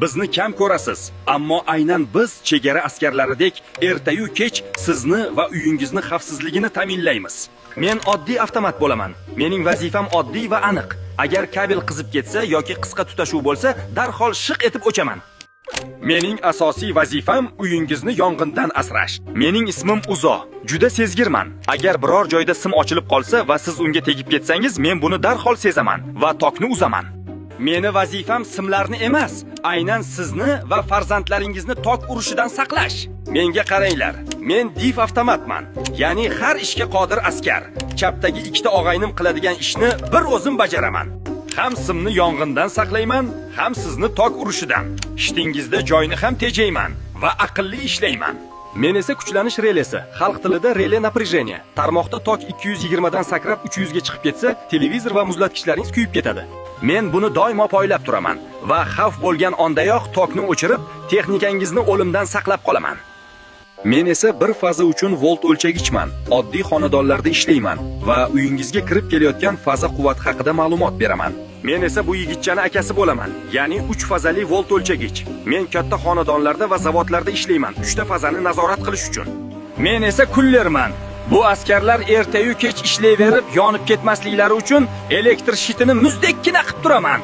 Bizni kam ko'rasiz, ammo aynan biz chegara askarlaridek ertayu kech sizni va uyingizni xavfsizligini ta'minlaymiz. Men oddiy avtomat bo'laman. Mening vazifam oddiy va aniq. Agar kabel qizib ketsa yoki qisqa tutashuv bo'lsa, darhol shiq etib o'chaman. Mening asosiy vazifam uyingizni yong'indan asrash. Mening ismim Uzo. Juda sezgirman. Agar biror joyda sim ochilib qolsa va siz unga tegib ketsangiz, men buni darhol sezaman va tokni uzaman. Meni vazifam simlarni emas, aynan sizni va farzandlaringizni tok urushidan saqlash. Menga qaranglar, men div avtomatman, ya'ni har ishga qodir askar. Chapdagi ikkita og'aynim qiladigan ishni bir o'zim bajaraman. Ham simni yong'indan saqlayman, ham sizni tok urushidan. Ishtingizda joyni ham tejayman va aqlli ishlayman. Men esa kuchlanish relesi, xalq tilida relе напряжения. Tarmoqda tok 220 dan sakrab 300 ga chiqib ketsa, televizor va muzlatgichlaringiz kuyib ketadi. Men buni doimo poylab turaman va xavf bo'lgan ondayoq tokni o'chirib, texnikangizni o'limdan saqlab qolaman. Men esa bir faza uchun volt o'lchagichman. Oddiy xonadonlarda ishlayman va uyingizga kirib kelayotgan faza quvvat haqida ma'lumot beraman. Men esa bu yigitchani akasi bo'laman, ya'ni 3 fazali volt o'lchagich. Men katta xonadonlarda va zavodlarda ishlayman, 3 ta fazani nazorat qilish uchun. Men esa kullerman. Bu askarlar ertayu kech ishlayverib, yonib ketmasliklari uchun elektr shitini muzdekkina qilib turaman.